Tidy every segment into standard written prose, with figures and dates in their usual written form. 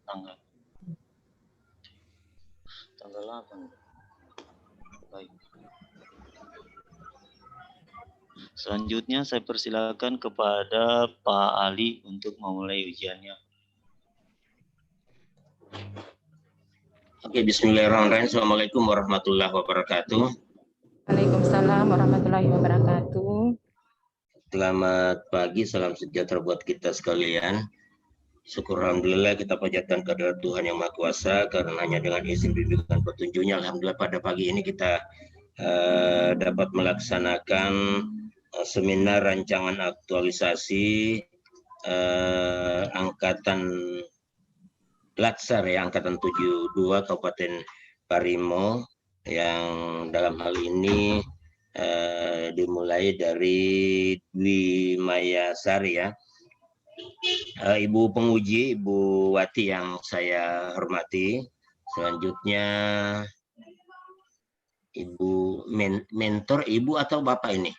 tanggal 8. Baik. Selanjutnya saya persilakan kepada Pak Ali untuk memulai ujiannya. Oke, bismillahirrahmanirrahim. Assalamualaikum warahmatullahi wabarakatuh. Waalaikumsalam warahmatullahi wabarakatuh. Selamat pagi, salam sejahtera buat kita sekalian. Syukur alhamdulillah kita panjatkan kehadirat Tuhan Yang Maha Kuasa, karena hanya dengan izin bimbingan petunjuknya alhamdulillah pada pagi ini kita dapat melaksanakan seminar rancangan aktualisasi angkatan Latsar ya, angkatan 72 Kabupaten Parimo, yang dalam hal ini dimulai dari Dwi Maya Sari ya. Ibu penguji, Ibu Wati yang saya hormati. Selanjutnya Ibu mentor, Ibu atau Bapak ini?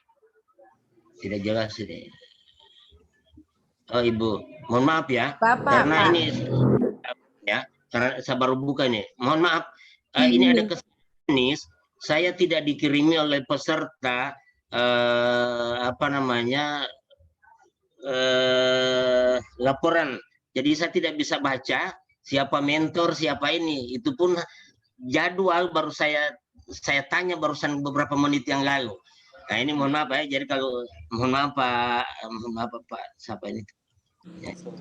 Tidak jelas ini. Oh Ibu, mohon maaf ya. Bapak, karena Pak. ini ya, karena saya baru buka ini. Mohon maaf, ini ada kesalahan nih. Saya tidak dikirimi oleh peserta laporan. Jadi saya tidak bisa baca siapa mentor, siapa ini. Itu pun jadwal baru saya tanya barusan beberapa menit yang lalu. Nah ini mohon maaf ya. Jadi kalau mohon maaf Pak, siapa ini?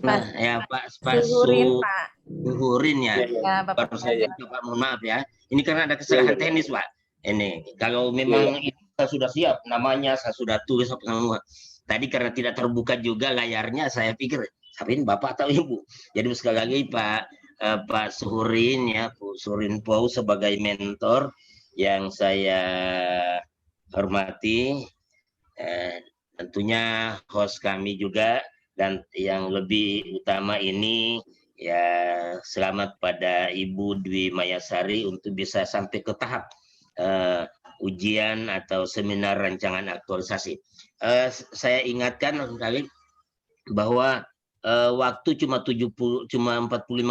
Nah, ya Pak Suhurin, Pak. Suhurin ya. Ya, Bapak. Baru saya Pak, mohon maaf ya. Ini karena ada kesalahan teknis Pak. Ini kalau memang itu saya sudah siap namanya, saya sudah tulis apa semua. Tadi karena tidak terbuka juga layarnya, saya pikir tapi ini Bapak atau Ibu. Jadi sekali lagi Pak Suhurin ya, Bu Suhurin Pou sebagai mentor yang saya hormati, tentunya host kami juga, dan yang lebih utama ini ya selamat pada Ibu Dwi Mayasari untuk bisa sampai ke tahap ujian atau seminar rancangan aktualisasi. Saya ingatkan kali bahwa waktu cuma 45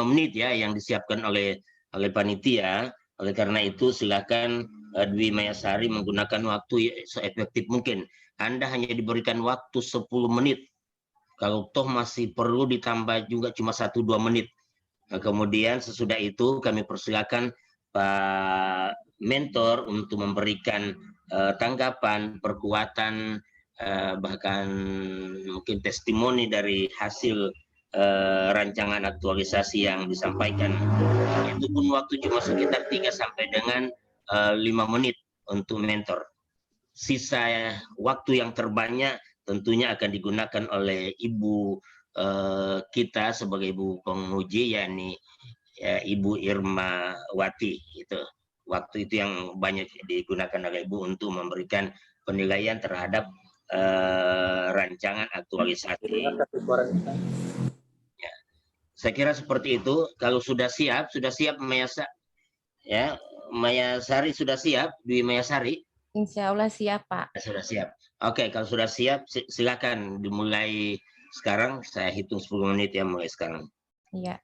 menit ya yang disiapkan oleh panitia. Oleh karena itu silakan Dwi Mayasari menggunakan waktu seefektif mungkin. Anda hanya diberikan waktu 10 menit. Kalau toh masih perlu ditambah juga cuma 1-2 menit. Nah, kemudian sesudah itu kami persilakan Pak mentor untuk memberikan tanggapan, perkuatan, bahkan mungkin testimoni dari hasil rancangan aktualisasi yang disampaikan. Itu pun waktu cuma sekitar 3 sampai dengan 5 menit untuk mentor. Sisa waktu yang terbanyak tentunya akan digunakan oleh Ibu kita sebagai Ibu penguji, yakni Ibu Irma Wati. Itu waktu itu yang banyak digunakan oleh Ibu untuk memberikan penilaian terhadap rancangan aktualisasi. Ya, saya kira seperti itu. Kalau sudah siap Mayasari sudah siap, Dwi Mayasari. Insya Allah siap, Pak. Sudah siap. Oke, kalau sudah siap, silakan dimulai sekarang. Saya hitung 10 menit ya mulai sekarang. Iya.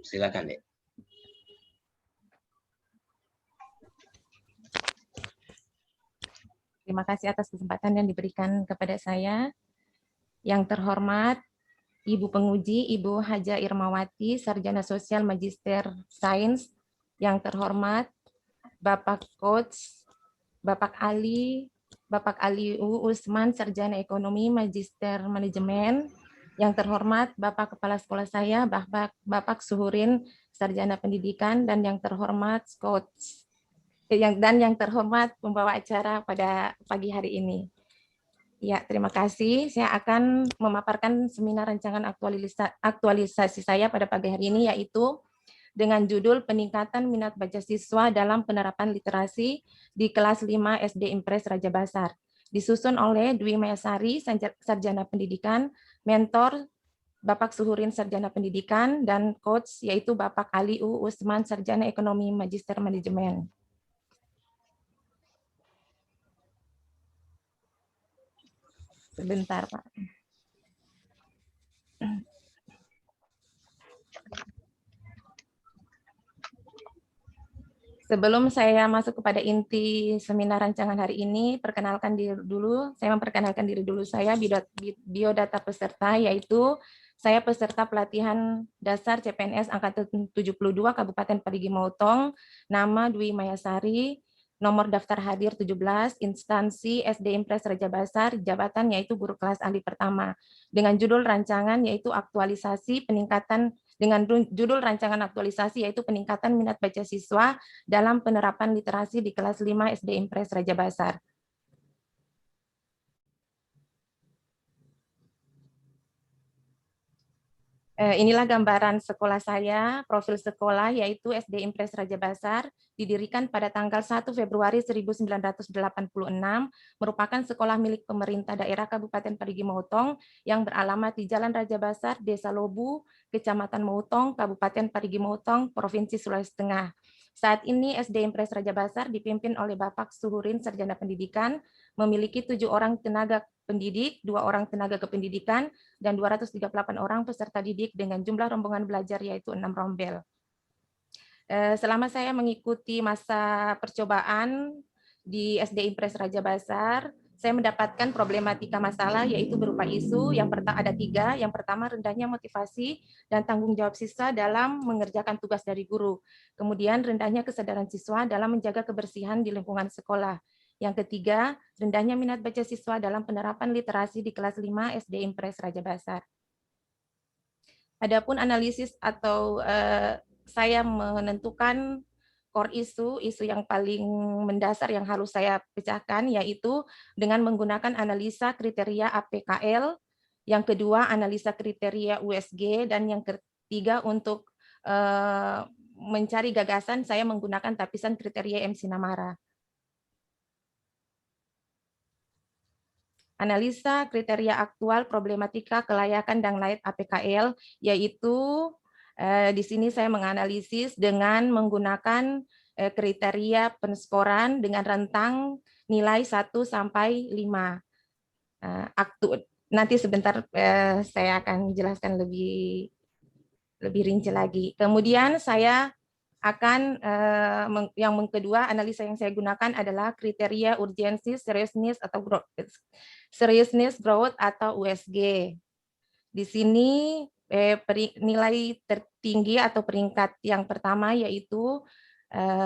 Silakan, Dek. Terima kasih atas kesempatan yang diberikan kepada saya. Yang terhormat Ibu penguji, Ibu Haja Irmawati, Sarjana Sosial Magister Sains. Yang terhormat Bapak Coach, Bapak Ali U. Usman, Sarjana Ekonomi, Magister Manajemen. Yang terhormat Bapak Kepala Sekolah saya, Bapak Suhurin, Sarjana Pendidikan, dan yang terhormat Coach. Dan yang terhormat pembawa acara pada pagi hari ini. Ya, terima kasih. Saya akan memaparkan seminar rancangan aktualisasi saya pada pagi hari ini, yaitu dengan judul Peningkatan Minat Baca Siswa dalam Penerapan Literasi di Kelas 5 SD Impres Raja Basar. Disusun oleh Dwi Mayasari, Sarjana Pendidikan, mentor Bapak Suhurin, Sarjana Pendidikan, dan coach yaitu Bapak Ali U. Usman, Sarjana Ekonomi Magister Manajemen. Sebentar, Pak. Sebelum saya masuk kepada inti seminar rancangan hari ini, perkenalkan diri dulu. Saya memperkenalkan diri dulu. Saya biodata peserta, yaitu saya peserta pelatihan dasar CPNS Angkatan 72 Kabupaten Parigi Motong, nama Dwi Mayasari, nomor daftar hadir 17, instansi SD Impres Raja Basar, jabatan yaitu guru kelas ahli pertama. Dengan judul rancangan yaitu aktualisasi peningkatan dengan judul rancangan aktualisasi yaitu peningkatan minat baca siswa dalam penerapan literasi di kelas 5 SD Impres Raja Basar. Inilah gambaran sekolah saya, profil sekolah yaitu SD Impres Raja Basar, didirikan pada tanggal 1 Februari 1986, merupakan sekolah milik pemerintah daerah Kabupaten Parigi Motong yang beralamat di Jalan Raja Basar, Desa Lobu, Kecamatan Motong, Kabupaten Parigi Motong, Provinsi Sulawesi Tengah. Saat ini SD Impres Raja Basar dipimpin oleh Bapak Suhurin Sarjana Pendidikan, memiliki 7 orang tenaga pendidik, 2 orang tenaga kependidikan, dan 238 orang peserta didik dengan jumlah rombongan belajar yaitu 6 rombel. Selama saya mengikuti masa percobaan di SD Impres Raja Basar, saya mendapatkan problematika masalah yaitu berupa isu yang ada 3. Yang pertama, rendahnya motivasi dan tanggung jawab siswa dalam mengerjakan tugas dari guru. Kemudian rendahnya kesadaran siswa dalam menjaga kebersihan di lingkungan sekolah. Yang ketiga, rendahnya minat baca siswa dalam penerapan literasi di kelas 5 SD Impres Raja Basar. Adapun analisis atau saya menentukan core isu yang paling mendasar yang harus saya pecahkan, yaitu dengan menggunakan analisa kriteria APKL, yang kedua analisa kriteria USG, dan yang ketiga untuk mencari gagasan saya menggunakan tapisan kriteria MC Namara. Analisa kriteria aktual problematika kelayakan dan layak APKL, yaitu di sini saya menganalisis dengan menggunakan kriteria penskoran dengan rentang nilai 1 sampai 5. Nanti sebentar saya akan jelaskan lebih rinci lagi. Kemudian saya akan yang kedua, analisa yang saya gunakan adalah kriteria urgensi, seriousness growth atau USG. Di sini nilai tertinggi atau peringkat yang pertama yaitu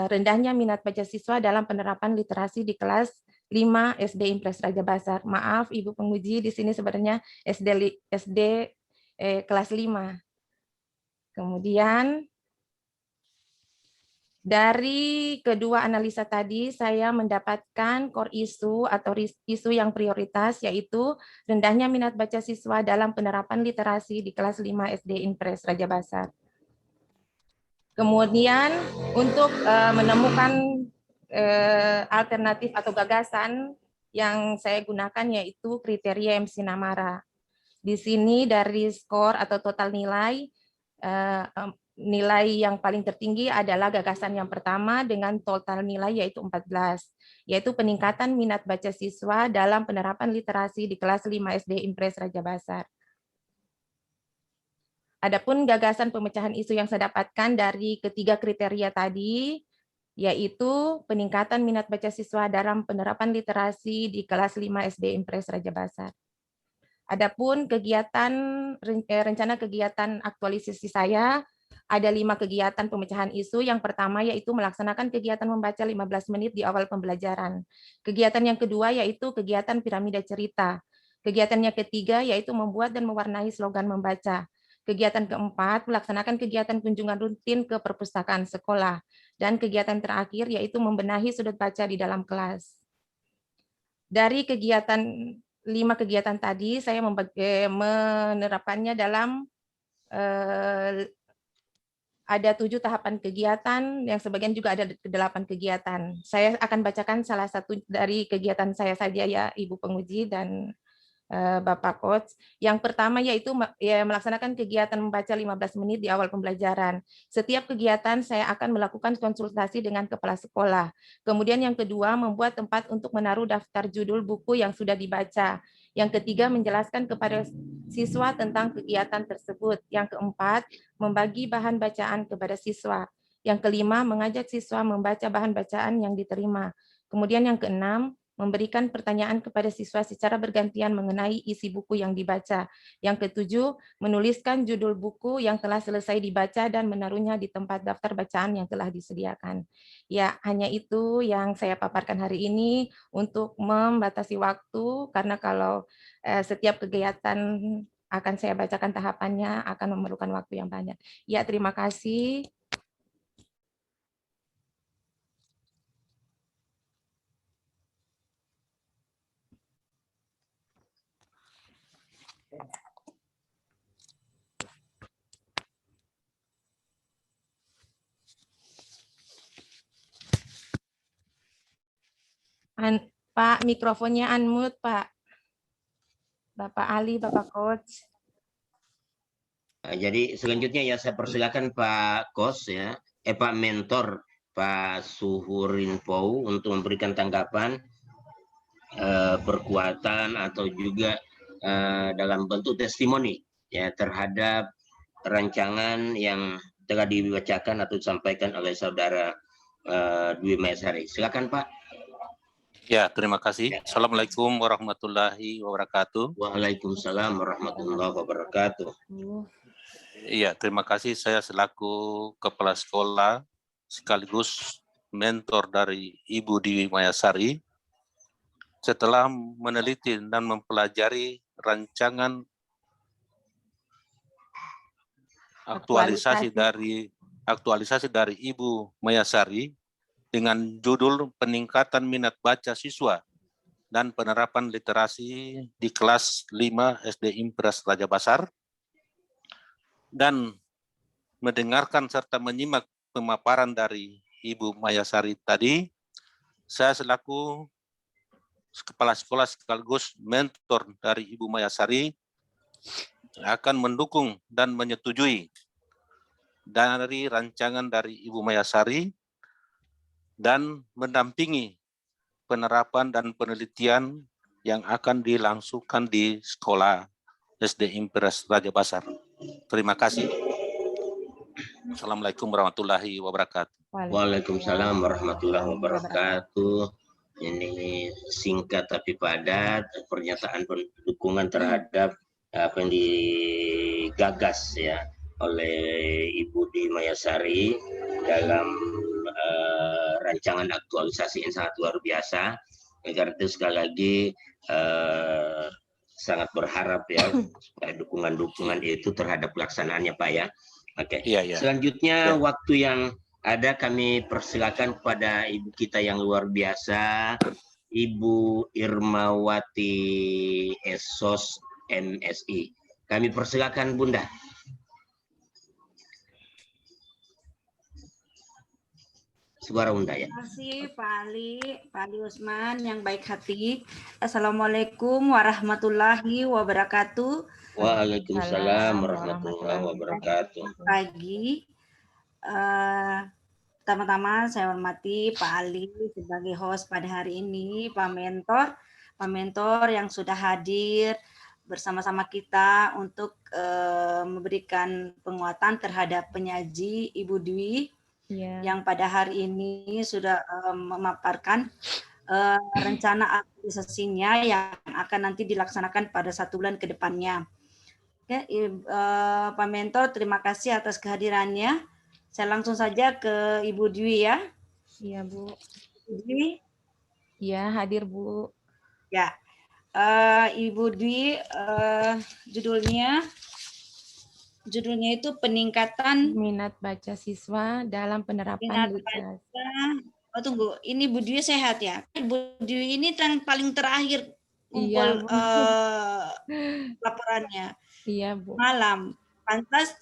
rendahnya minat baca siswa dalam penerapan literasi di kelas 5 SD Impres Raja Basar. Maaf Ibu penguji, di sini sebenarnya SD kelas 5. Kemudian dari kedua analisa tadi, saya mendapatkan core isu atau isu yang prioritas, yaitu rendahnya minat baca siswa dalam penerapan literasi di kelas 5 SD Impres Raja Basar. Kemudian untuk menemukan alternatif atau gagasan yang saya gunakan yaitu kriteria MC Namara. Di sini dari skor atau total nilai, nilai yang paling tertinggi adalah gagasan yang pertama dengan total nilai yaitu 14, yaitu peningkatan minat baca siswa dalam penerapan literasi di kelas 5 SD Impres Raja Basar. Adapun gagasan pemecahan isu yang saya dapatkan dari ketiga kriteria tadi, yaitu peningkatan minat baca siswa dalam penerapan literasi di kelas 5 SD Impres Raja Basar. Adapun rencana kegiatan aktualisasi saya, ada 5 kegiatan pemecahan isu. Yang pertama yaitu melaksanakan kegiatan membaca 15 menit di awal pembelajaran. Kegiatan yang kedua yaitu kegiatan piramida cerita. Kegiatan yang ketiga yaitu membuat dan mewarnai slogan membaca. Kegiatan keempat, melaksanakan kegiatan kunjungan rutin ke perpustakaan sekolah. Dan kegiatan terakhir yaitu membenahi sudut baca di dalam kelas. Dari 5 kegiatan tadi, saya menerapkannya dalam ada 7 tahapan kegiatan, yang sebagian juga ada 8 kegiatan. Saya akan bacakan salah satu dari kegiatan saya saja ya, Ibu penguji dan Bapak Coach. Yang pertama yaitu melaksanakan kegiatan membaca 15 menit di awal pembelajaran. Setiap kegiatan saya akan melakukan konsultasi dengan kepala sekolah. Kemudian yang kedua, membuat tempat untuk menaruh daftar judul buku yang sudah dibaca. Yang ketiga, menjelaskan kepada siswa tentang kegiatan tersebut. Yang keempat, membagi bahan bacaan kepada siswa. Yang kelima, mengajak siswa membaca bahan bacaan yang diterima. Kemudian yang keenam, memberikan pertanyaan kepada siswa secara bergantian mengenai isi buku yang dibaca. Yang ketujuh, menuliskan judul buku yang telah selesai dibaca dan menaruhnya di tempat daftar bacaan yang telah disediakan. Ya, hanya itu yang saya paparkan hari ini untuk membatasi waktu, karena kalau setiap kegiatan akan saya bacakan tahapannya akan memerlukan waktu yang banyak. Ya, terima kasih. Pak, mikrofonnya unmute, Pak. Bapak Ali, Bapak Coach. Jadi selanjutnya ya saya persilakan Pak Kos ya, Pak Mentor Pak Suhurin Pou untuk memberikan tanggapan perkuatan atau juga dalam bentuk testimoni ya terhadap rancangan yang telah dibacakan atau disampaikan oleh saudara Dwi Mayasari. Silakan Pak. Ya, terima kasih. Assalamualaikum warahmatullahi wabarakatuh. Waalaikumsalam warahmatullahi wabarakatuh. Iya, terima kasih. Saya selaku kepala sekolah sekaligus mentor dari Ibu Dwi Mayasari, setelah meneliti dan mempelajari rancangan aktualisasi dari Ibu Mayasari dengan judul peningkatan minat baca siswa dan penerapan literasi di kelas 5 SD Impres Raja Basar, dan mendengarkan serta menyimak pemaparan dari Ibu Mayasari tadi, saya selaku kepala sekolah sekaligus mentor dari Ibu Mayasari akan mendukung dan menyetujui dari rancangan dari Ibu Mayasari dan mendampingi penerapan dan penelitian yang akan dilangsungkan di sekolah SD Impres Raja Basar. Terima kasih. Assalamualaikum warahmatullahi wabarakatuh. Waalaikumsalam warahmatullahi wabarakatuh. Ini singkat tapi padat pernyataan dukungan terhadap apa yang digagas ya oleh Ibu Dwi Mayasari dalam rancangan aktualisasi yang sangat luar biasa. Karena itu sekali lagi sangat berharap ya dukungan-dukungan itu terhadap pelaksanaannya Pak ya. Oke. Iya. Selanjutnya waktu yang ada kami persilakan kepada ibu kita yang luar biasa, Ibu Irmawati Esos MSI. Kami persilakan Bunda. Suara Bunda ya. Terima kasih Pak Ali Usman yang baik hati. Assalamualaikum warahmatullahi wabarakatuh. Waalaikumsalam warahmatullahi wabarakatuh. Pagi. Pertama-tama saya hormati Pak Ali sebagai host pada hari ini, Pak Mentor yang sudah hadir bersama-sama kita untuk memberikan penguatan terhadap penyaji Ibu Dwi yang pada hari ini sudah memaparkan rencana aktualisasinya yang akan nanti dilaksanakan pada 1 bulan ke depannya. Oke, Pak Mentor, terima kasih atas kehadirannya. Saya langsung saja ke Ibu Dwi ya. Iya, Bu. Ibu Dwi? Iya, hadir, Bu. Ya, Ibu Dwi, judulnya itu peningkatan minat baca siswa dalam penerapan literasi. Oh, tunggu, ini Bu Dwi sehat ya? Bu Dwi ini yang paling terakhir kumpul laporannya. Iya, Bu. Malam. Pantas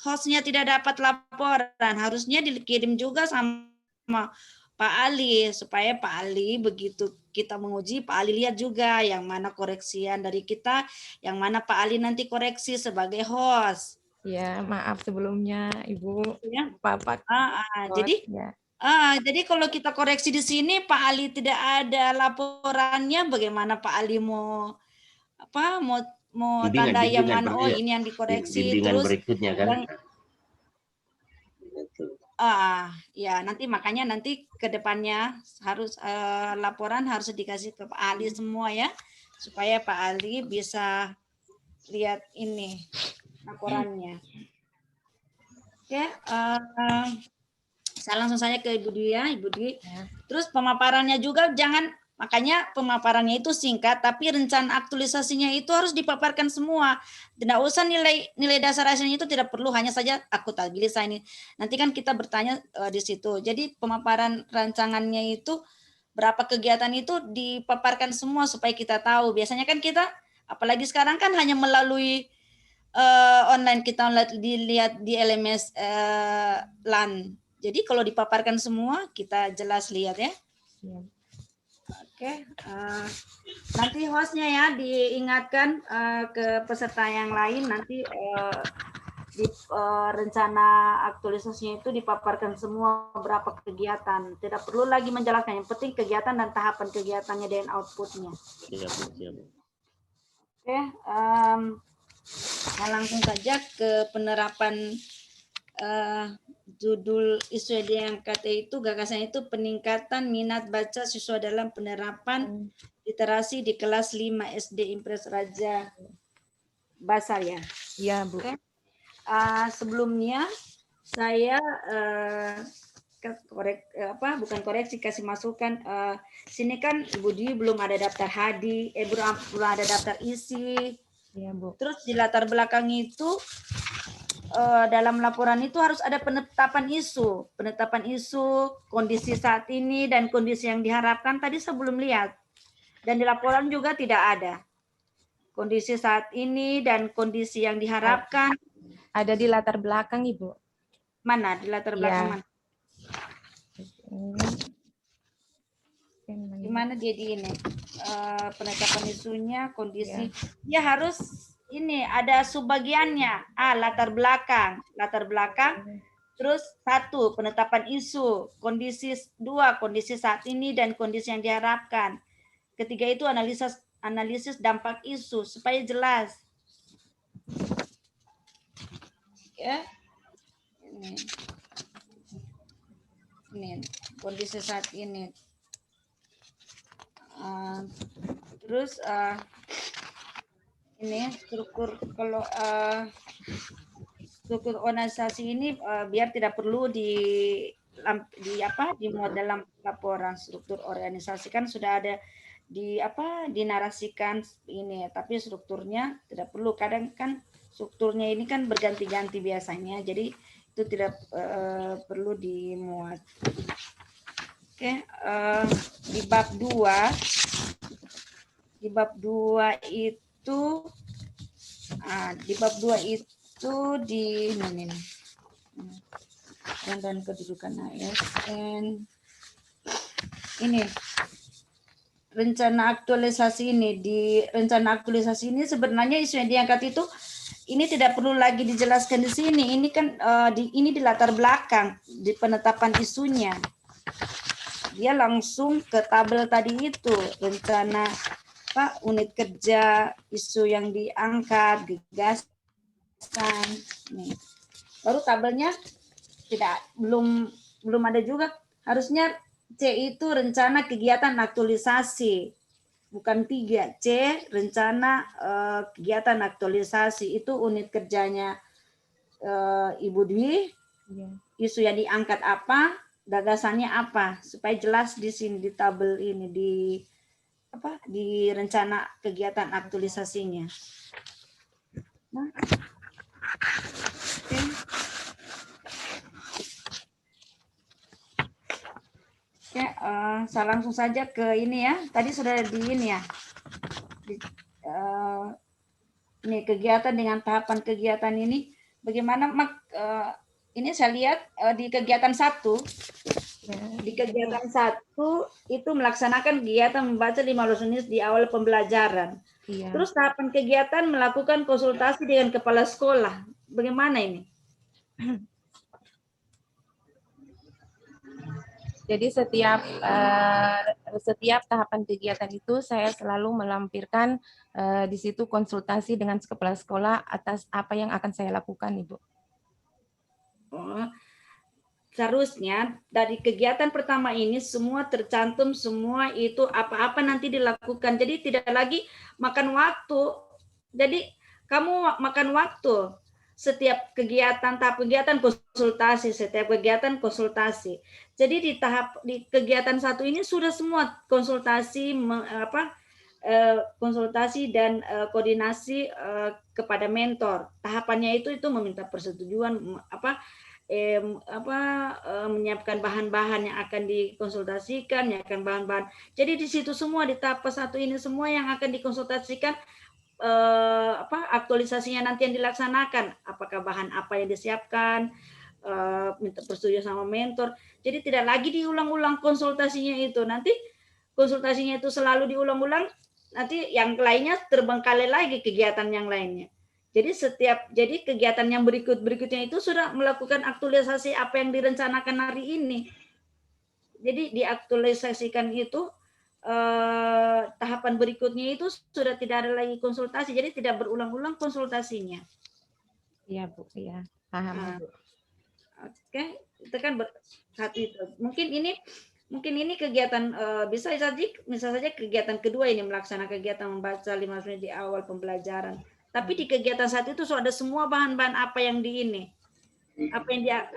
hostnya tidak dapat laporan, harusnya dikirim juga sama Pak Ali, supaya Pak Ali begitu kita menguji, Pak Ali lihat juga yang mana koreksian dari kita, yang mana Pak Ali nanti koreksi sebagai host. Ya, maaf sebelumnya Ibu. Ya. Bapak. Jadi kalau kita koreksi di sini, Pak Ali tidak ada laporannya, bagaimana Pak Ali mau tanda yang mana? Oh, ini yang dikoreksi. Bimbingan terus berikutnya kan. Ya nanti makanya nanti ke depannya harus laporan harus dikasih ke Pak Ali semua ya, supaya Pak Ali bisa lihat ini laporannya. Oke, saya langsung saja ke Ibu Dwi ya, Ibu Dwi. Terus pemaparannya juga jangan, makanya pemaparannya itu singkat, tapi rencana aktualisasinya itu harus dipaparkan semua. Tidak usah nilai dasar hasilnya itu tidak perlu, hanya saja akuntabilitas ini. Nanti kan kita bertanya di situ. Jadi pemaparan rancangannya itu berapa kegiatan itu dipaparkan semua supaya kita tahu. Biasanya kan kita, apalagi sekarang kan hanya melalui online, kita dilihat di LMS LAN. Jadi kalau dipaparkan semua kita jelas lihat ya. Oke, nanti hostnya ya diingatkan ke peserta yang lain nanti di rencana aktualisasinya itu dipaparkan semua berapa kegiatan. Tidak perlu lagi menjelaskan, yang penting kegiatan dan tahapan kegiatannya dan outputnya. Oke, nah langsung saja ke penerapan judul isu yang diangkat itu gagasan itu peningkatan minat baca siswa dalam penerapan literasi di kelas 5 SD Impres Raja Basar ya. Iya, Bu. Oke. Sebelumnya saya bukan koreksi, kasih masukan. Sini kan Ibu Dwi belum ada daftar hadi, belum ada daftar isi. Iya, Bu. Terus di latar belakang itu dalam laporan itu harus ada penetapan isu, kondisi saat ini dan kondisi yang diharapkan. Tadi saya belum lihat, dan di laporan juga tidak ada kondisi saat ini dan kondisi yang diharapkan. Ada di latar belakang, Ibu. Mana di latar belakang mana? Gimana dia di ini penetapan isunya, kondisi ya harus ini ada subbagiannya. Latar belakang, terus 1 penetapan isu, kondisi 2 kondisi saat ini dan kondisi yang diharapkan, ketiga itu analisis dampak isu supaya jelas ya. Ini kondisi saat ini. Terus ini struktur organisasi ini biar tidak perlu dimuat dalam laporan. Struktur organisasi kan sudah ada dinarasikan ini, tapi strukturnya tidak perlu. Kadang kan strukturnya ini kan berganti-ganti biasanya, jadi itu tidak perlu dimuat. Oke, di bab 2 itu di dan kedudukan ASN ini rencana aktualisasi ini sebenarnya isu yang diangkat itu ini tidak perlu lagi dijelaskan di sini. Ini kan ini di latar belakang di penetapan isunya. Dia langsung ke tabel tadi itu, rencana unit kerja, isu yang diangkat, gagasan. Nih. Baru tabelnya belum ada juga. Harusnya C itu rencana kegiatan aktualisasi. Bukan 3. C rencana kegiatan aktualisasi, itu unit kerjanya Ibu Dwi. Isu yang diangkat apa? Gagasannya apa, supaya jelas di sini di tabel ini di rencana kegiatan aktualisasinya. Nah, oke, saya langsung saja ke ini ya. Tadi sudah di ini ya. Ini kegiatan dengan tahapan kegiatan ini bagaimana ini saya lihat di kegiatan 1. Di kegiatan 1 itu melaksanakan kegiatan membaca 15 menit di awal pembelajaran. Iya. Terus tahapan kegiatan melakukan konsultasi dengan kepala sekolah. Bagaimana ini? Jadi setiap tahapan kegiatan itu saya selalu melampirkan di situ konsultasi dengan kepala sekolah atas apa yang akan saya lakukan, Ibu. seharusnya dari kegiatan pertama ini semua tercantum, semua itu apa-apa nanti dilakukan. Jadi tidak lagi makan waktu. Jadi kamu makan waktu setiap kegiatan, tahap kegiatan konsultasi, setiap kegiatan konsultasi. Jadi di kegiatan satu ini sudah semua konsultasi konsultasi dan koordinasi kepada mentor. Tahapannya itu meminta persetujuan menyiapkan bahan-bahan yang akan dikonsultasikan, menyiapkan bahan-bahan. Jadi di situ semua di tahap satu ini semua yang akan dikonsultasikan aktualisasinya nanti yang dilaksanakan, apakah bahan apa yang disiapkan, minta persetujuan sama mentor. Jadi tidak lagi diulang-ulang konsultasinya itu. Nanti konsultasinya itu selalu diulang-ulang, nanti yang lainnya terbengkalai lagi kegiatan yang lainnya. Jadi kegiatan yang berikutnya itu sudah melakukan aktualisasi apa yang direncanakan hari ini. Jadi diaktualisasikan itu tahapan berikutnya itu sudah tidak ada lagi konsultasi, jadi tidak berulang-ulang konsultasinya. Iya Bu, iya paham Bu. Oke, itu kan satu itu. Mungkin ini kegiatan bisa saja kegiatan kedua ini melaksanakan kegiatan membaca 5 menit di awal pembelajaran. Tapi di kegiatan satu itu sudah ada semua bahan-bahan apa yang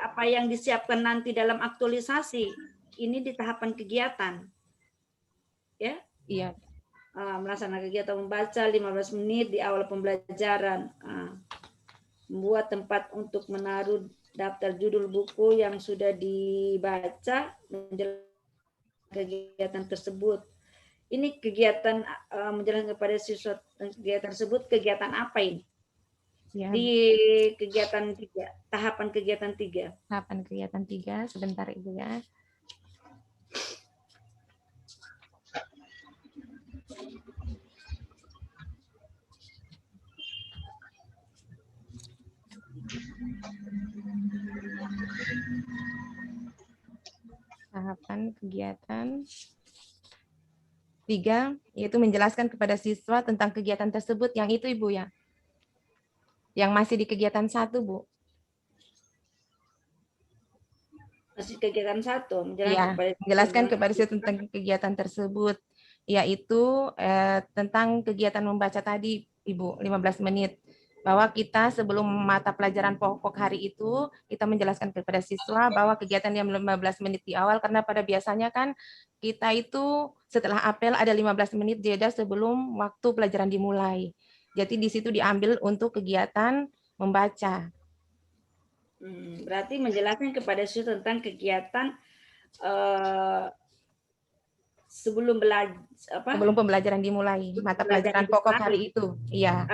apa yang disiapkan nanti dalam aktualisasi ini di tahapan kegiatan. Ya? Iya. Melaksanakan kegiatan membaca 15 menit di awal pembelajaran. Membuat tempat untuk menaruh daftar judul buku yang sudah dibaca, menjelaskan kegiatan tersebut. Ini kegiatan menjelaskan kepada siswa kegiatan tersebut, kegiatan apa ini? Ya. Di kegiatan 3, tahapan kegiatan 3. Tahapan kegiatan 3, sebentar Ibu ya. Tahapan kegiatan 3 yaitu menjelaskan kepada siswa tentang kegiatan tersebut, yang itu Ibu ya. Yang masih di kegiatan 1 Bu. Masih kegiatan 1, menjelaskan kepada siswa tentang kegiatan tersebut, yaitu tentang kegiatan membaca tadi Ibu 15 menit. Bahwa kita sebelum mata pelajaran pokok hari itu, kita menjelaskan kepada siswa bahwa kegiatan yang 15 menit di awal, karena pada biasanya kan kita itu setelah apel ada 15 menit jeda sebelum waktu pelajaran dimulai. Jadi di situ diambil untuk kegiatan membaca. Berarti menjelaskan kepada siswa tentang kegiatan sebelum pembelajaran dimulai, mata pelajaran pokok hari itu. Iya.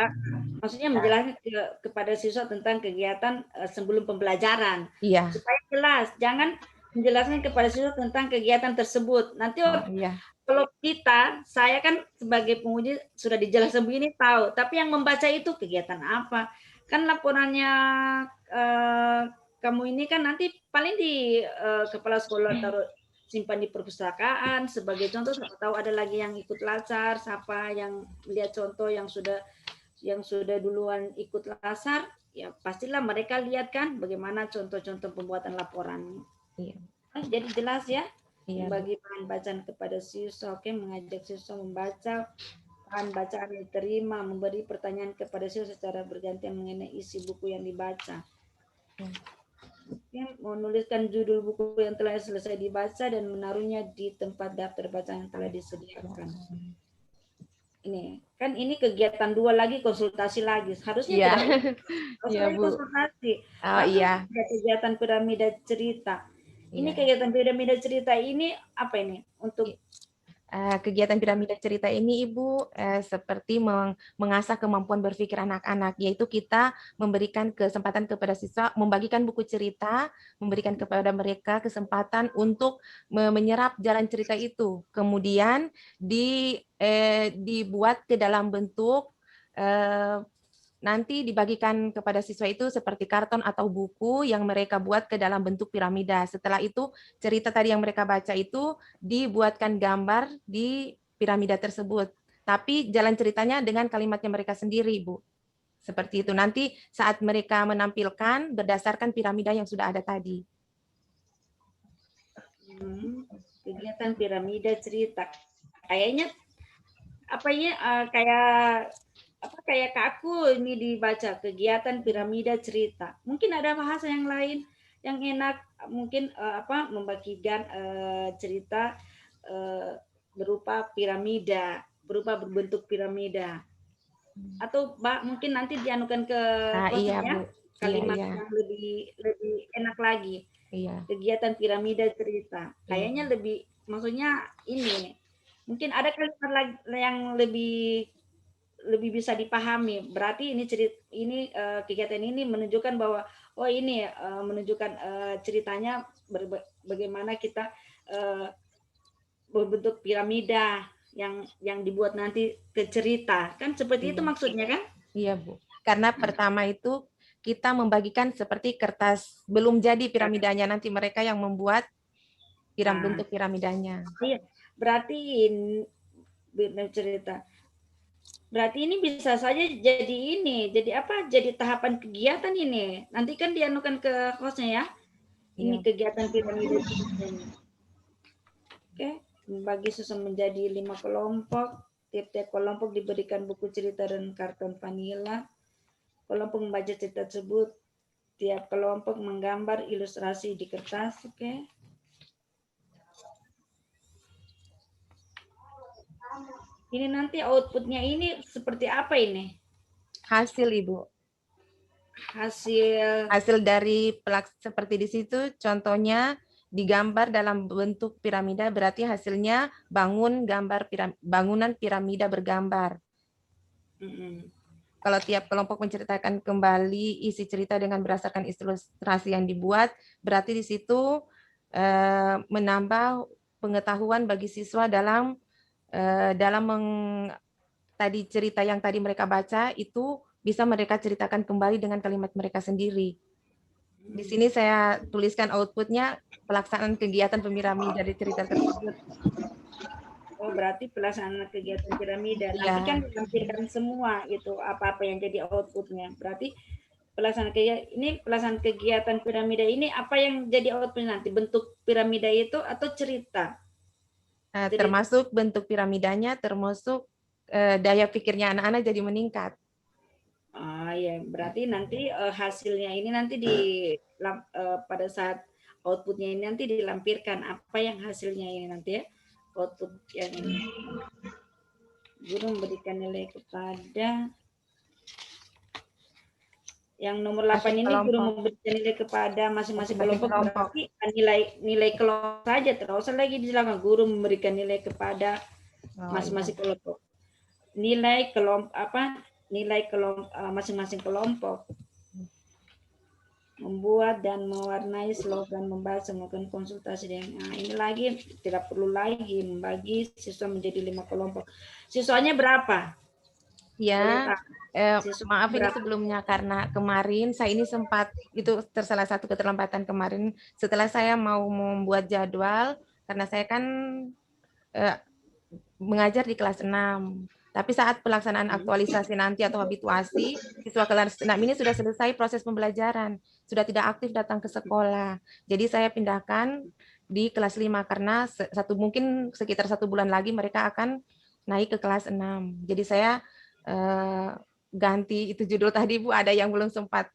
Maksudnya menjelaskan kepada siswa tentang kegiatan sebelum pembelajaran. Iya. Supaya jelas, jangan menjelaskan kepada siswa tentang kegiatan tersebut. Nanti kalau saya kan sebagai penguji sudah dijelaskan begini tahu, tapi yang membaca itu kegiatan apa? Kan laporannya kamu ini kan nanti paling di kepala sekolah taruh simpan di perpustakaan sebagai contoh. Siapa tahu ada lagi yang ikut lasar, siapa yang lihat contoh yang sudah duluan ikut lasar, ya pastilah mereka lihat kan bagaimana contoh-contoh pembuatan laporan. Iya. Jadi jelas ya. Iya. Bagi bahan bacaan kepada siswa, mengajak siswa membaca bahan bacaan yang diterima, memberi pertanyaan kepada siswa secara bergantian mengenai isi buku yang dibaca. Menuliskan judul buku yang telah selesai dibaca dan menaruhnya di tempat daftar bacaan yang telah disediakan. Ini kegiatan 2 lagi, konsultasi lagi. Harusnya konsultasi. Kegiatan piramida cerita. Ini kegiatan piramida cerita ini apa ini? Untuk kegiatan piramida cerita ini Ibu seperti mengasah kemampuan berpikir anak-anak, yaitu kita memberikan kesempatan kepada siswa membagikan buku cerita, memberikan kepada mereka kesempatan untuk menyerap jalan cerita itu, kemudian dibuat ke dalam bentuk nanti dibagikan kepada siswa itu seperti karton atau buku yang mereka buat ke dalam bentuk piramida. Setelah itu cerita tadi yang mereka baca itu dibuatkan gambar di piramida tersebut. Tapi jalan ceritanya dengan kalimatnya mereka sendiri, Bu. Seperti itu. Nanti saat mereka menampilkan berdasarkan piramida yang sudah ada tadi. Kegiatan piramida cerita. Kayaknya apa ya kayak kaku ini dibaca kegiatan piramida cerita. Mungkin ada bahasa yang lain yang enak, mungkin membagikan cerita berupa piramida, berupa berbentuk piramida. Atau mungkin nanti dianukan ke Iya, kosnya Bu. kalimat Iya. yang lebih enak lagi. Iya. Kegiatan piramida cerita. Kayaknya lebih, maksudnya ini mungkin ada kalimat lagi yang lebih bisa dipahami. Berarti ini kegiatan ini menunjukkan bahwa ini menunjukkan ceritanya bagaimana kita berbentuk piramida yang dibuat nanti ke cerita. Kan seperti itu maksudnya kan? Iya, Bu. Karena pertama itu kita membagikan seperti kertas belum jadi piramidanya, nanti mereka yang membuat bentuk piramidanya. Iya. Berarti ini cerita. Berarti ini bisa saja jadi apa? Jadi tahapan kegiatan ini. Nanti kan dianukan ke hostnya ya. Ini kegiatan piramida. Oke, membagi susun menjadi 5 kelompok. Tiap-tiap kelompok diberikan buku cerita dan karton vanila. Kelompok membaca cerita tersebut. Tiap kelompok menggambar ilustrasi di kertas. Oke. Ini nanti outputnya ini seperti apa ini? Hasil, Ibu. Hasil dari seperti di situ contohnya digambar dalam bentuk piramida, berarti hasilnya bangunan piramida bergambar. Kalau tiap kelompok menceritakan kembali isi cerita dengan berdasarkan ilustrasi yang dibuat, berarti di situ menambah pengetahuan bagi siswa dalam tadi cerita yang tadi mereka baca itu bisa mereka ceritakan kembali dengan kalimat mereka sendiri. Di sini saya tuliskan outputnya pelaksanaan kegiatan piramida dari cerita tersebut. Oh, berarti pelaksanaan kegiatan piramida. Nanti kan dilampirkan semua itu apa-apa yang jadi outputnya. Berarti pelaksanaan kegiatan piramida ini apa yang jadi outputnya nanti? Bentuk piramida itu atau cerita? Termasuk bentuk piramidanya, termasuk daya pikirnya anak-anak jadi meningkat. Ya, berarti nanti hasilnya ini nanti pada saat outputnya ini nanti dilampirkan apa yang hasilnya ini nanti ya, output yang ini. Guru memberikan nilai kepada yang nomor 8 ini, guru memberikan nilai kepada masing-masing kelompok. Berarti nilai kelompok saja, terus lagi dijelaskan guru memberikan nilai kepada masing-masing kelompok. Nilai kelompok masing-masing kelompok membuat dan mewarnai slogan, membahas, melakukan konsultasi dengan ini lagi tidak perlu lagi membagi siswa menjadi 5 kelompok. Siswanya berapa? Ya, maaf ini sebelumnya karena kemarin saya ini sempat itu salah satu keterlambatan kemarin setelah saya mau membuat jadwal karena saya kan mengajar di kelas 6. Tapi saat pelaksanaan aktualisasi nanti atau habituasi, siswa kelas 6 ini sudah selesai proses pembelajaran, sudah tidak aktif datang ke sekolah. Jadi saya pindahkan di kelas 5 karena mungkin sekitar 1 bulan lagi mereka akan naik ke kelas 6. Jadi saya ganti itu judul tadi Bu, ada yang belum sempat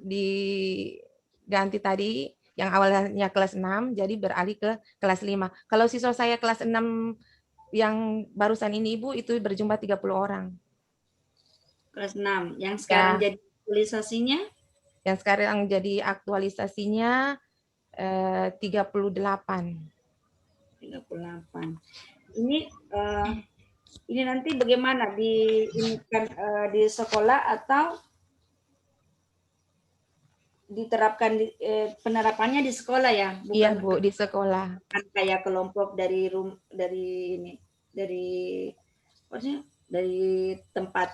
diganti tadi, yang awalnya kelas 6 jadi beralih ke kelas 5. Kalau siswa saya kelas 6 yang barusan ini Ibu itu berjumlah 30 orang. Kelas 6. Yang sekarang jadi aktualisasinya? Yang sekarang jadi aktualisasinya 38. 38. Ini nanti bagaimana di sekolah atau diterapkan penerapannya di sekolah ya? Bukan, iya Bu, di sekolah. Kan kayak kelompok dari tempat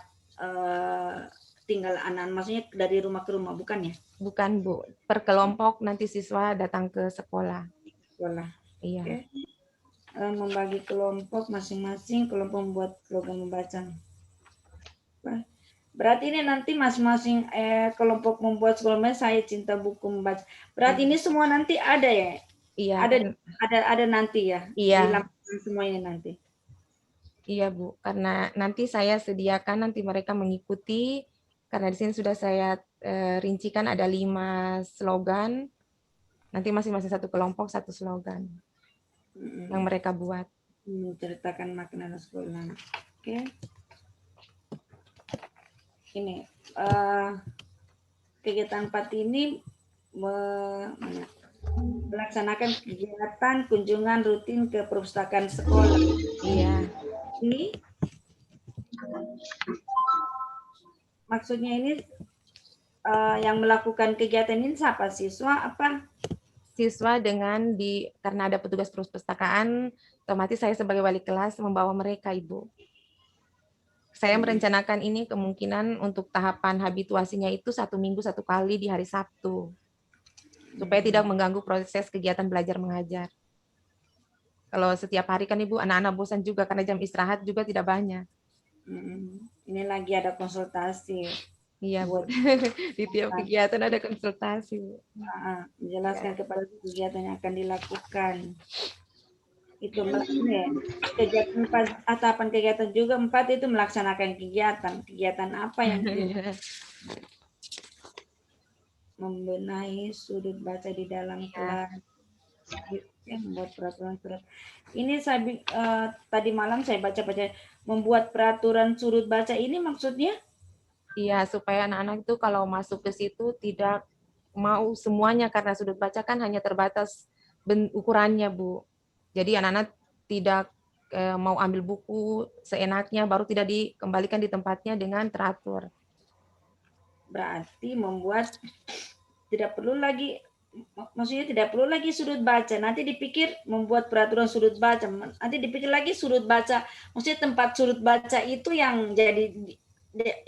tinggal anak, maksudnya dari rumah ke rumah, bukan ya? Bukan Bu, per kelompok nanti siswa datang ke sekolah. Sekolah. Iya. Okay. Membagi kelompok masing-masing, kelompok membuat slogan membaca. Berarti ini nanti masing-masing kelompok membuat slogan saya cinta buku membaca. Berarti ini semua nanti ada ya? Iya, Ada nanti ya, iya, dilakukan semuanya nanti. iya Bu. Karena nanti saya sediakan nanti mereka mengikuti. Karena di sini sudah saya rincikan ada 5 slogan. Nanti masing-masing satu kelompok satu slogan yang mereka buat. Menceritakan makna sekolah. Oke. Ini kegiatan 4 ini melaksanakan kegiatan kunjungan rutin ke perpustakaan sekolah. Iya. Ini maksudnya ini yang melakukan kegiatan ini siapa? Siswa apa? Siswa karena ada petugas perpustakaan, otomatis saya sebagai wali kelas membawa mereka, Ibu. Saya merencanakan ini kemungkinan untuk tahapan habituasinya itu 1 minggu 1 kali di hari Sabtu, supaya tidak mengganggu proses kegiatan belajar mengajar. Kalau setiap hari kan Ibu, anak-anak bosan juga karena jam istirahat juga tidak banyak. Ini lagi ada konsultasi. Iya, Bu. Di tiap kegiatan ada konsultasi, Bu. Menjelaskan kepada kegiatan yang akan dilakukan. Itu kegiatan tahapan kegiatan juga 4 itu melaksanakan kegiatan apa yang membenahi sudut baca di dalam kelas, membuat peraturan surat. Ini saya tadi malam saya baca-baca membuat peraturan sudut baca ini maksudnya? Iya, supaya anak-anak itu kalau masuk ke situ tidak mau semuanya karena sudut baca kan hanya terbatas ukurannya, Bu. Jadi anak-anak tidak mau ambil buku seenaknya, baru tidak dikembalikan di tempatnya dengan teratur. Berarti membuat tidak perlu lagi, maksudnya tidak perlu lagi sudut baca. Nanti dipikir membuat peraturan sudut baca, nanti dipikir lagi sudut baca, maksudnya tempat sudut baca itu yang jadi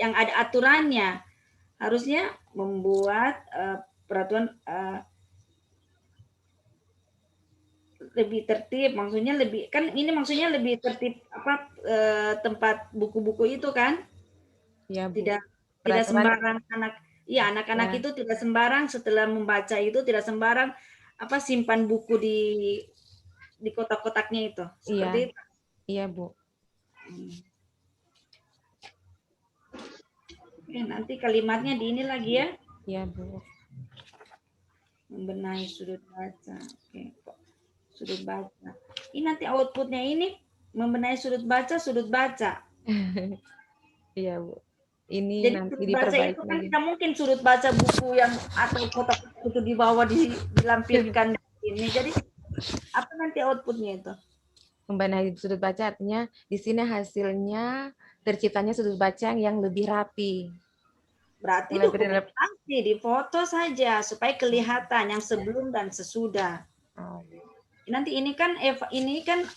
yang ada aturannya. Harusnya membuat peraturan lebih tertib, maksudnya lebih kan ini maksudnya lebih tertib apa tempat buku-buku itu kan? Ya, Bu. Tidak sembarang anak-anak itu tidak sembarang setelah membaca itu tidak sembarang apa simpan buku di kotak-kotaknya itu. Seperti itu. Iya, Bu. Oke, nanti kalimatnya di ini lagi ya. Iya, Bu. Membenahi sudut baca. Oke. Sudut baca. Ini nanti outputnya ini membenahi sudut baca. Iya, Bu. Ini jadi nanti sudut baca itu kan lagi. tidak mungkin sudut baca buku yang atau kotak itu di bawah dilampirkan ini. Jadi apa nanti outputnya itu? Membenahi sudut baca artinya di sini hasilnya terciptanya sudut baca yang lebih rapi. Berarti dokumentasi di foto saja supaya kelihatan yang sebelum dan sesudah. Nanti ini kan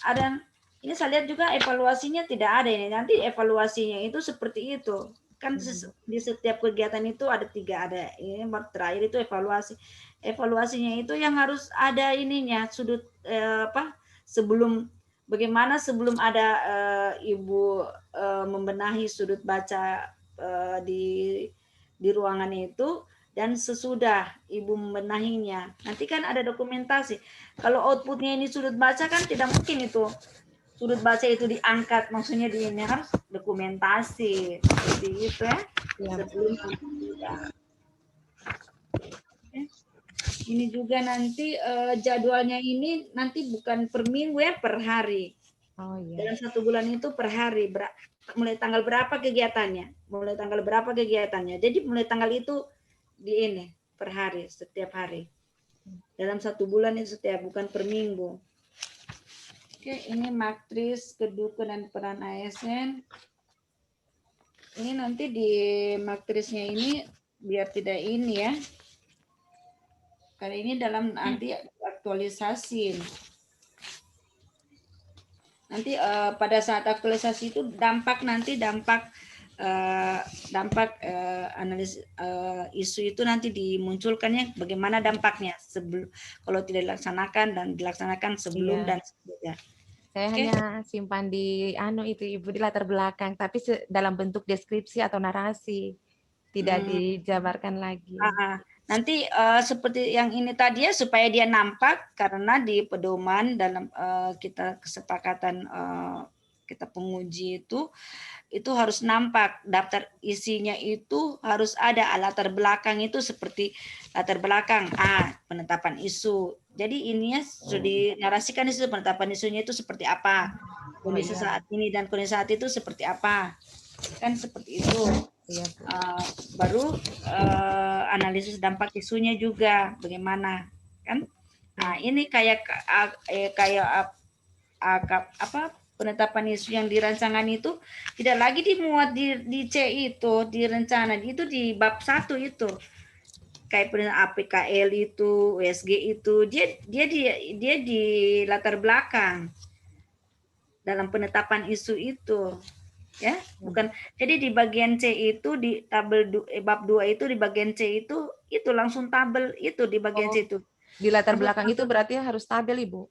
ada, ini saya lihat juga evaluasinya tidak ada ini. Nanti evaluasinya itu seperti itu. Kan di setiap kegiatan itu ada 3, ada ini terakhir itu evaluasi. Evaluasinya itu yang harus ada ininya sudut bagaimana sebelum ada Ibu membenahi sudut baca di ruangan itu dan sesudah Ibu membenahinya. Nanti kan ada dokumentasi. Kalau outputnya ini sudut baca kan tidak mungkin itu sudut baca itu diangkat, maksudnya di ini harus dokumentasi seperti itu ya. Sebelum ini juga nanti jadwalnya ini nanti bukan per minggu ya, per hari. Dalam 1 bulan itu per hari. Mulai tanggal berapa kegiatannya? Jadi mulai tanggal itu di ini per hari, setiap hari. Dalam 1 bulan itu setiap, bukan per minggu. Oke, ini matris kedudukan dan peran ASN. Ini nanti di matrisnya ini biar tidak ini ya. Kali ini dalam nanti aktualisasi. Nanti pada saat aktualisasi itu dampak analis isu itu nanti dimunculkannya bagaimana dampaknya sebelum kalau tidak dilaksanakan dan dilaksanakan sebelum dan sesudah. Saya hanya simpan di itu Ibu di latar belakang, tapi dalam bentuk deskripsi atau narasi, tidak dijabarkan lagi. Nanti seperti yang ini tadi ya, supaya dia nampak, karena di pedoman dalam kita kesepakatan kita penguji itu harus nampak daftar isinya, itu harus ada latar belakang, itu seperti latar belakang penetapan isu. Jadi ininya sudah dinarasikan isu, penetapan isunya itu seperti apa, kondisi saat ini dan kondisi saat itu seperti apa, kan seperti itu. Baru analisis dampak isunya juga bagaimana, kan. Nah, ini kayak penetapan isu yang di rancangan itu tidak lagi dimuat di C itu, di rencana itu di bab 1 itu. Kayak APKL itu, USG itu, dia di latar belakang dalam penetapan isu itu. Ya, bukan. Jadi di bagian C itu di tabel bab 2 itu, di bagian C itu langsung tabel itu di bagian C itu. Di latar belakang itu berarti harus tabel, Ibu.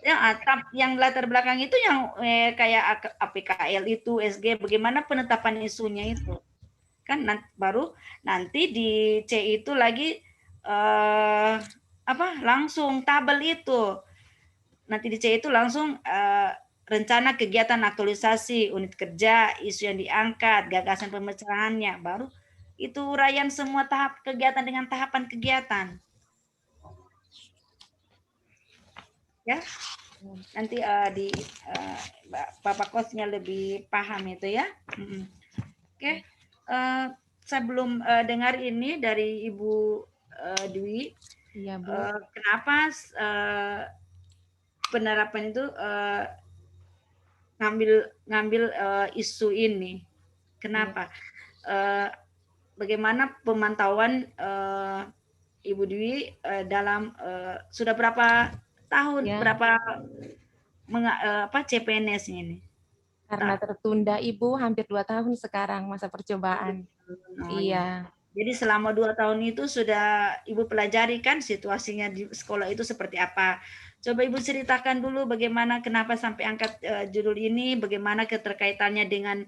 Ya, yang latar belakang itu yang kayak APKL itu, SG, bagaimana penetapan isunya itu. Kan baru nanti di C itu lagi langsung tabel itu. Nanti di C itu langsung rencana kegiatan aktualisasi, unit kerja, isu yang diangkat, gagasan pemecahannya, baru itu uraian semua tahap kegiatan dengan tahapan kegiatan. Ya, nanti di Bapak Kosnya lebih paham itu ya. Oke, saya belum dengar ini dari Ibu Dwi. Iya, Bu. Kenapa penerapan itu ngambil isu ini? Kenapa? Bagaimana pemantauan Ibu Dwi dalam sudah berapa tahun, berapa CPNS ini? Karena tertunda, Ibu, hampir 2 tahun sekarang masa percobaan. Iya. Jadi selama 2 tahun itu sudah Ibu pelajari kan situasinya di sekolah itu seperti apa. Coba Ibu ceritakan dulu bagaimana, kenapa sampai angkat judul ini, bagaimana keterkaitannya dengan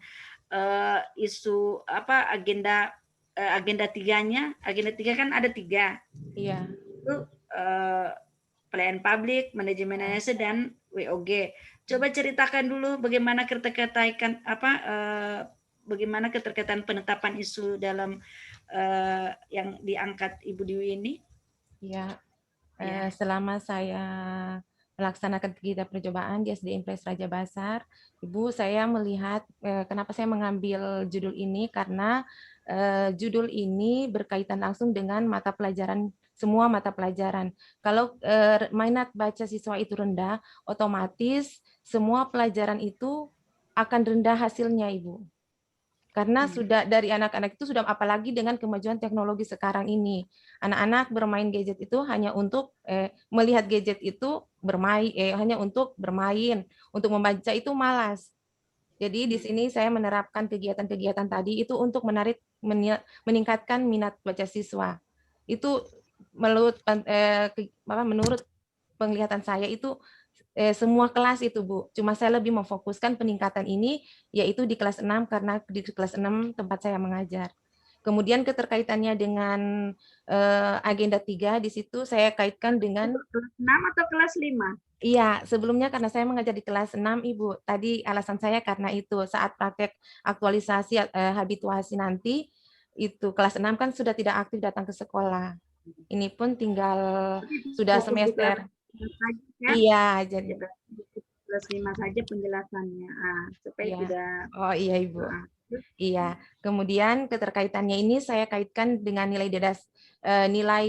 isu agenda 3-nya. Agenda 3 kan ada 3. Iya. Itu pelayanan publik, manajemen ASN, dan WOG. Coba ceritakan dulu bagaimana bagaimana keterkaitan penetapan isu dalam yang diangkat Ibu Dwi ini. Ya. Selama saya melaksanakan kegiatan percobaan di SD Impres Raja Basar, Ibu, saya melihat kenapa saya mengambil judul ini, karena judul ini berkaitan langsung dengan mata pelajaran, semua mata pelajaran. Kalau minat baca siswa itu rendah, otomatis semua pelajaran itu akan rendah hasilnya, Ibu. Karena sudah dari anak-anak itu sudah, apalagi dengan kemajuan teknologi sekarang ini, anak-anak bermain gadget itu hanya untuk melihat gadget itu bermain, hanya untuk bermain, untuk membaca itu malas. Jadi di sini saya menerapkan kegiatan-kegiatan tadi itu untuk meningkatkan minat baca siswa. Itu menurut penglihatan saya itu semua kelas itu, Bu. Cuma saya lebih memfokuskan peningkatan ini yaitu di kelas 6, karena di kelas 6 tempat saya mengajar. Kemudian keterkaitannya dengan agenda 3, di situ saya kaitkan dengan kelas 6 atau kelas 5? Iya, sebelumnya karena saya mengajar di kelas 6, Ibu. Tadi alasan saya karena itu saat praktek aktualisasi habituasi nanti, itu kelas 6 kan sudah tidak aktif datang ke sekolah. Ini pun tinggal sudah semester. Iya, jadi kelas 5 saja penjelasannya, supaya tidak. Oh iya, Ibu. Iya. Kemudian keterkaitannya ini saya kaitkan dengan nilai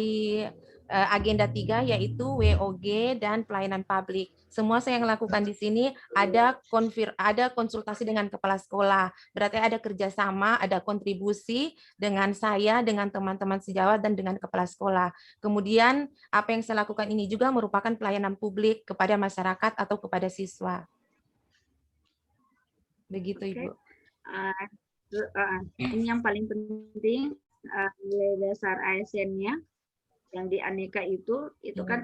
agenda 3, yaitu WOG dan pelayanan publik. Semua saya yang lakukan di sini ada konsultasi dengan kepala sekolah. Berarti ada kerjasama, ada kontribusi dengan saya, dengan teman-teman sejawat, dan dengan kepala sekolah. Kemudian apa yang saya lakukan ini juga merupakan pelayanan publik kepada masyarakat atau kepada siswa. Begitu, Ibu. Ini yang paling penting, nilai dasar ASN-nya yang di Aneka itu kan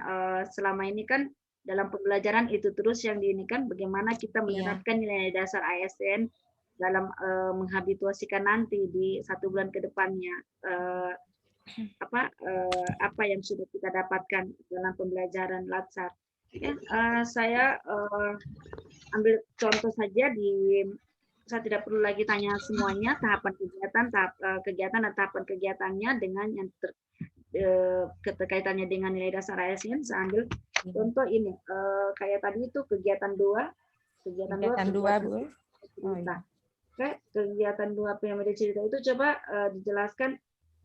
selama ini kan dalam pembelajaran itu terus yang diinikan bagaimana kita menerapkan nilai dasar ASN dalam menghabituasikan nanti di 1 bulan ke depannya. apa yang sudah kita dapatkan dalam pembelajaran Latsar. Ya, saya ambil contoh saja saya tidak perlu lagi tanya semuanya tahapan kegiatan, kegiatan dan tahapan kegiatannya dengan yang keterkaitannya dengan nilai dasar ASN. Saya ambil contoh ini, kayak tadi itu kegiatan 2, Kegiatan 2, Bu. cerita. Oke, kegiatan 2 piramida cerita itu coba dijelaskan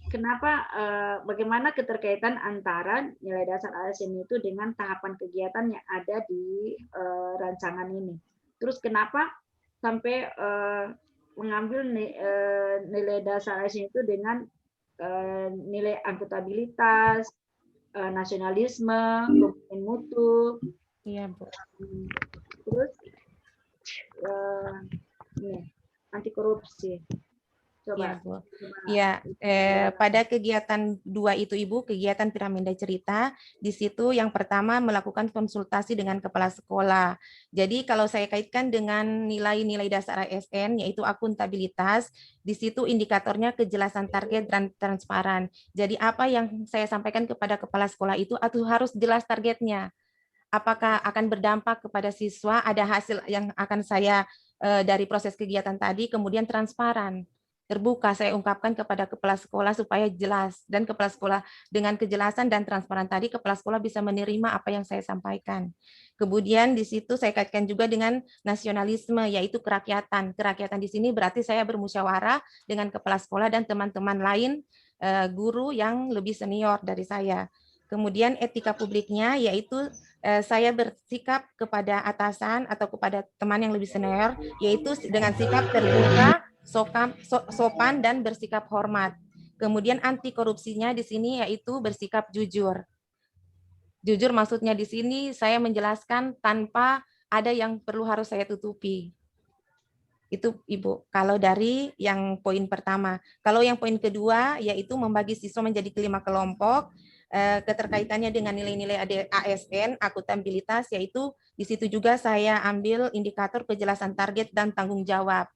kenapa, bagaimana keterkaitan antara nilai dasar ASN itu dengan tahapan kegiatan yang ada di rancangan ini. Terus kenapa sampai mengambil nilai dasar ASN itu dengan nilai akuntabilitas, nasionalisme, komitmen mutu. Iya, Bu. Terus ini, anti korupsi. Iya, Coba. Bu. Ya, pada kegiatan 2 itu, Ibu, kegiatan piramida cerita, di situ yang pertama melakukan konsultasi dengan kepala sekolah. Jadi kalau saya kaitkan dengan nilai-nilai dasar ASN, yaitu akuntabilitas, di situ indikatornya kejelasan target dan transparan. Jadi apa yang saya sampaikan kepada kepala sekolah itu harus jelas targetnya. Apakah akan berdampak kepada siswa, ada hasil yang akan saya dari proses kegiatan tadi, kemudian transparan. Terbuka saya ungkapkan kepada kepala sekolah supaya jelas, dan kepala sekolah dengan kejelasan dan transparan tadi kepala sekolah bisa menerima apa yang saya sampaikan. Kemudian di situ saya kaitkan juga dengan nasionalisme, yaitu kerakyatan. Kerakyatan di sini berarti saya bermusyawarah dengan kepala sekolah dan teman-teman lain guru yang lebih senior dari saya. Kemudian etika publiknya, yaitu saya bersikap kepada atasan atau kepada teman yang lebih senior, yaitu dengan sikap terbuka, sopan dan bersikap hormat. Kemudian anti korupsinya di sini yaitu bersikap jujur. Jujur maksudnya di sini saya menjelaskan tanpa ada yang perlu harus saya tutupi. Itu Ibu, kalau dari yang poin pertama. Kalau yang poin kedua yaitu membagi siswa menjadi 5 kelompok, keterkaitannya dengan nilai-nilai ASN, akuntabilitas, yaitu di situ juga saya ambil indikator kejelasan target dan tanggung jawab.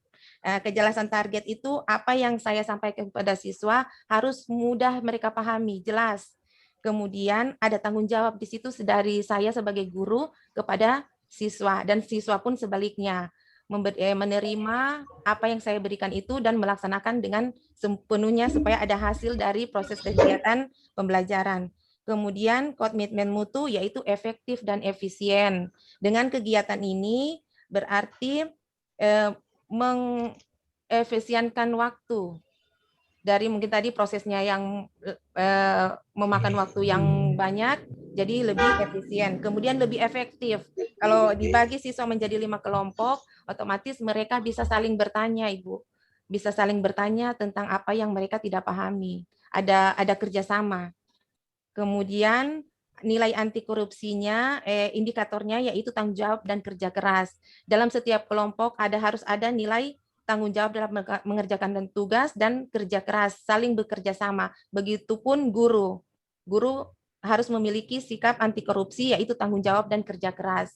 Kejelasan target itu apa yang saya sampaikan kepada siswa harus mudah mereka pahami, jelas. Kemudian ada tanggung jawab di situ dari saya sebagai guru kepada siswa, dan siswa pun sebaliknya menerima apa yang saya berikan itu dan melaksanakan dengan sepenuhnya supaya ada hasil dari proses kegiatan pembelajaran. Kemudian komitmen mutu yaitu efektif dan efisien. Dengan kegiatan ini berarti mengefisienkan waktu dari mungkin tadi prosesnya yang memakan waktu yang banyak jadi lebih efisien, kemudian lebih efektif. Kalau dibagi siswa menjadi 5 kelompok, otomatis mereka bisa saling bertanya, Ibu, bisa saling bertanya tentang apa yang mereka tidak pahami. Ada kerjasama. Kemudian nilai anti korupsinya, indikatornya yaitu tanggung jawab dan kerja keras. Dalam setiap kelompok harus ada nilai tanggung jawab dalam mengerjakan tugas dan kerja keras, saling bekerja sama. Begitupun guru. Guru harus memiliki sikap anti korupsi yaitu tanggung jawab dan kerja keras.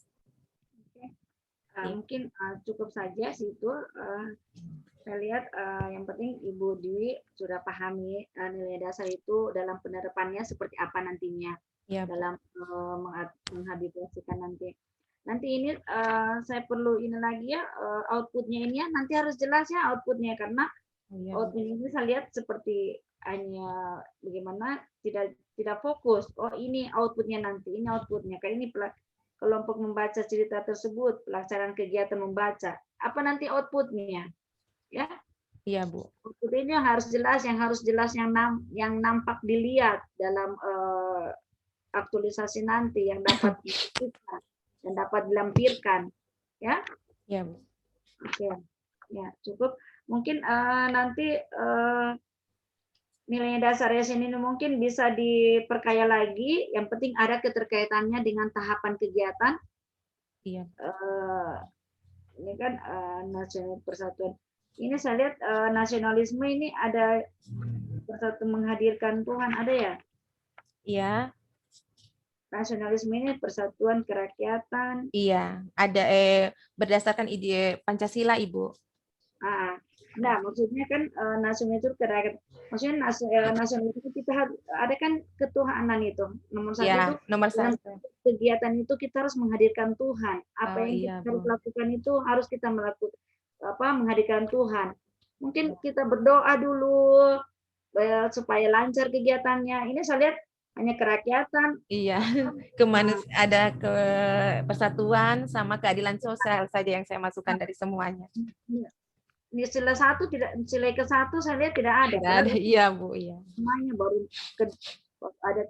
Mungkin cukup saja situ. Saya lihat yang penting Ibu Dwi sudah pahami nilai dasar itu dalam penerapannya seperti apa nantinya ya, dalam menghabituasikan nanti. Nanti ini saya perlu ini lagi ya, outputnya ini ya, nanti harus jelas ya outputnya, karena output ini saya lihat seperti hanya bagaimana tidak fokus. Oh ini outputnya nanti, ini outputnya kayak ini kelompok membaca cerita tersebut, pelaksanaan kegiatan membaca. Apa nanti outputnya? Ya, iya Bu. Outputnya harus jelas, yang nampak dilihat dalam aktualisasi nanti yang dapat dibuktikan dan dapat dilampirkan, ya. Iya Bu. Oke, ya cukup. Mungkin nanti nilai dasar ASN ini mungkin bisa diperkaya lagi. Yang penting ada keterkaitannya dengan tahapan kegiatan. Iya. Ini kan nasional persatuan. Ini saya lihat nasionalisme ini ada persatuan menghadirkan Tuhan, ada ya? Iya. Nasionalisme ini persatuan kerakyatan. Iya, ada berdasarkan ide Pancasila, Ibu. Nah, maksudnya kan nasional itu terakhir. Maksudnya nasional itu kita harus ada kan ketuhanan itu. Nomor satu Ya, itu nomor dalam satu. kegiatan itu kita harus menghadirkan Tuhan. Apa Oh, yang iya, kita harus Bu. lakukan itu harus kita melakukan menghadirkan Tuhan. Mungkin kita berdoa dulu supaya lancar kegiatannya. Ini saya lihat hanya kerakyatan. Iya, ada ke persatuan sama keadilan sosial saja yang saya masukkan dari semuanya. Sila satu tidak, sila ke satu saya lihat tidak ada. Tidak ada, iya Bu, iya. Semuanya baru ada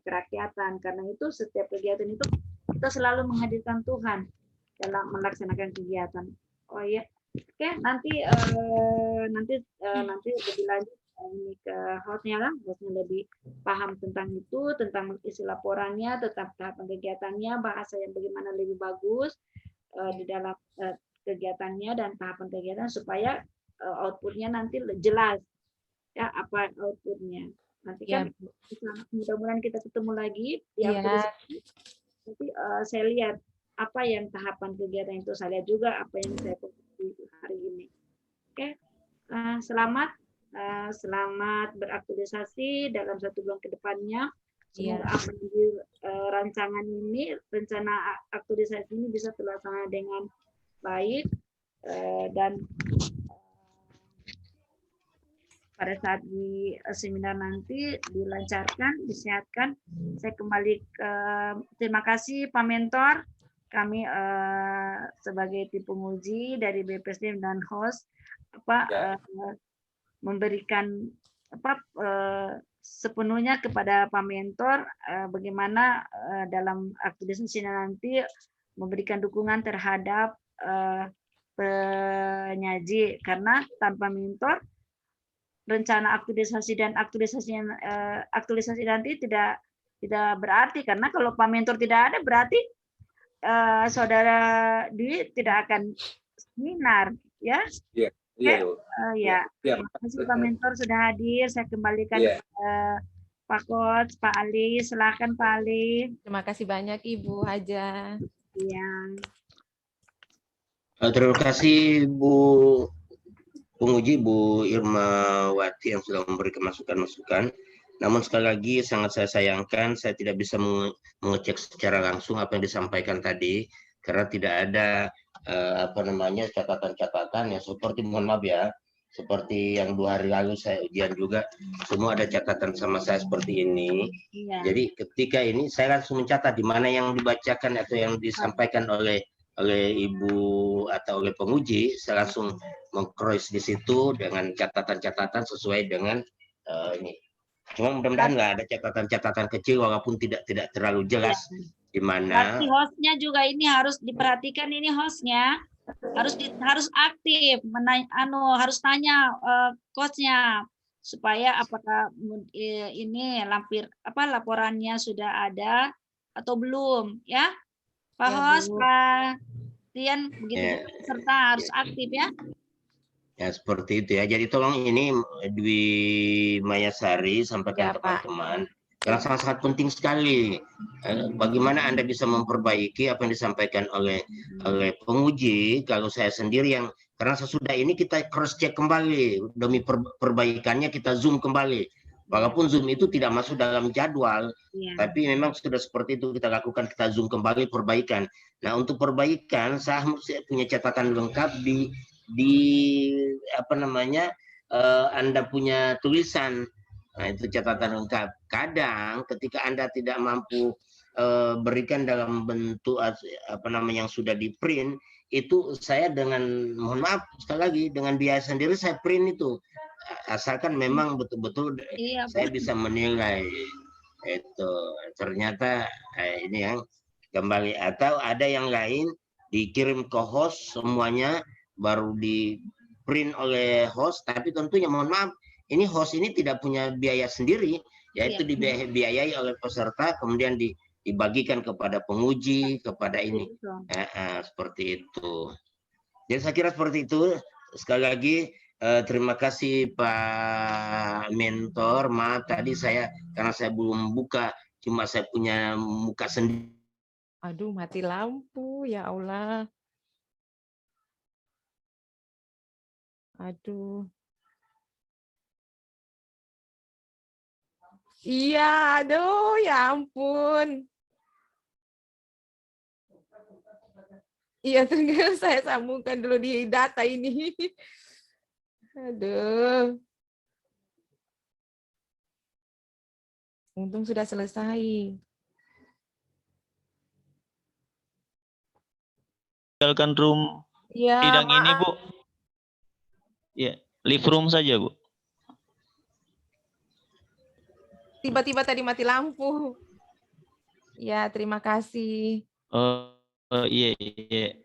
kerakyatan. Karena itu setiap kegiatan itu kita selalu menghadirkan Tuhan dalam melaksanakan kegiatan. Oh iya, oke, nanti lebih lanjut ini ke hostnya lah, hostnya lebih paham tentang itu, tentang isi laporannya, tentang tahapan kegiatannya, bahasa yang bagaimana lebih bagus di dalam kegiatannya dan tahapan kegiatan supaya outputnya nanti jelas ya apa outputnya. Nanti kan mudah-mudahan kita ketemu lagi di nanti saya lihat apa yang tahapan kegiatan itu, saya lihat juga apa yang saya produksi hari ini. Oke, selamat beraktualisasi dalam 1 bulan ke depannya. Semoga apa yang di rancangan ini, rencana aktualisasi ini bisa terlaksana dengan baik dan pada saat di seminar nanti dilancarkan, disehatkan. Saya kembali ke terima kasih Pak Mentor. Kami sebagai tim penguji dari BPSDM dan host memberikan sepenuhnya kepada Pak Mentor bagaimana dalam aktualisasi nanti memberikan dukungan terhadap penyaji, karena tanpa mentor rencana aktualisasi nanti tidak berarti, karena kalau Pak Mentor tidak ada berarti Saudara Dwi tidak akan seminar, ya. Ya. Terima kasih Pak Mentor sudah hadir. Saya kembalikan Pak Coach, Pak Ali. Silakan Pak Ali. Terima kasih banyak Ibu Haja. Iya. Terima kasih Bu penguji Bu Irmawati yang sudah memberikan masukan-masukan. Namun sekali lagi sangat saya sayangkan saya tidak bisa mengecek secara langsung apa yang disampaikan tadi karena tidak ada catatan-catatan yang seperti, mohon maaf ya, seperti yang 2 hari lalu saya ujian juga semua ada catatan sama saya seperti ini. Jadi ketika ini saya langsung mencatat di mana yang dibacakan atau yang disampaikan oleh Ibu atau oleh penguji, saya langsung meng-cross di situ dengan catatan-catatan sesuai dengan ini. Cuma mudah-mudahan nggak ada catatan-catatan kecil walaupun tidak terlalu jelas di mana. Berarti hostnya juga ini harus diperhatikan, ini hostnya harus aktif, harus tanya coachnya supaya apakah ini laporannya sudah ada atau belum, ya Pak host, Pak Tian, begitu serta harus aktif ya. Ya seperti itu ya. Jadi tolong ini Dwi Mayasari sampaikan ke teman-teman karena sangat-sangat penting sekali. Bagaimana Anda bisa memperbaiki apa yang disampaikan oleh penguji. Kalau saya sendiri yang karena sesudah ini kita cross check kembali demi perbaikannya, kita zoom kembali. Walaupun zoom itu tidak masuk dalam jadwal, tapi memang sudah seperti itu kita lakukan, kita zoom kembali perbaikan. Nah untuk perbaikan saya punya catatan lengkap di Anda punya tulisan. Nah itu catatan lengkap. Kadang ketika Anda tidak mampu berikan dalam bentuk yang sudah di print, itu saya dengan, mohon maaf sekali lagi, dengan biaya sendiri saya print itu, asalkan memang betul-betul saya bisa menilai itu ternyata ini yang kembali, atau ada yang lain dikirim ke host semuanya baru di print oleh host, tapi tentunya mohon maaf ini host ini tidak punya biaya sendiri, yaitu dibiayai oleh peserta kemudian dibagikan kepada penguji, kepada ini seperti itu. Jadi saya kira seperti itu. Sekali lagi terima kasih Pak Mentor. Maaf tadi karena saya belum buka, cuma saya punya muka sendiri. Aduh, mati lampu, ya Allah. Aduh. Iya, aduh, ya ampun. Iya, tunggu saya sambungkan dulu di data ini. Aduh. Untung sudah selesai. Tinggalkan room Iya, sidang ini, maaf. Bu. Ya, leave room saja, Bu. Tiba-tiba tadi mati lampu. Ya, terima kasih. Oh, iya, iya.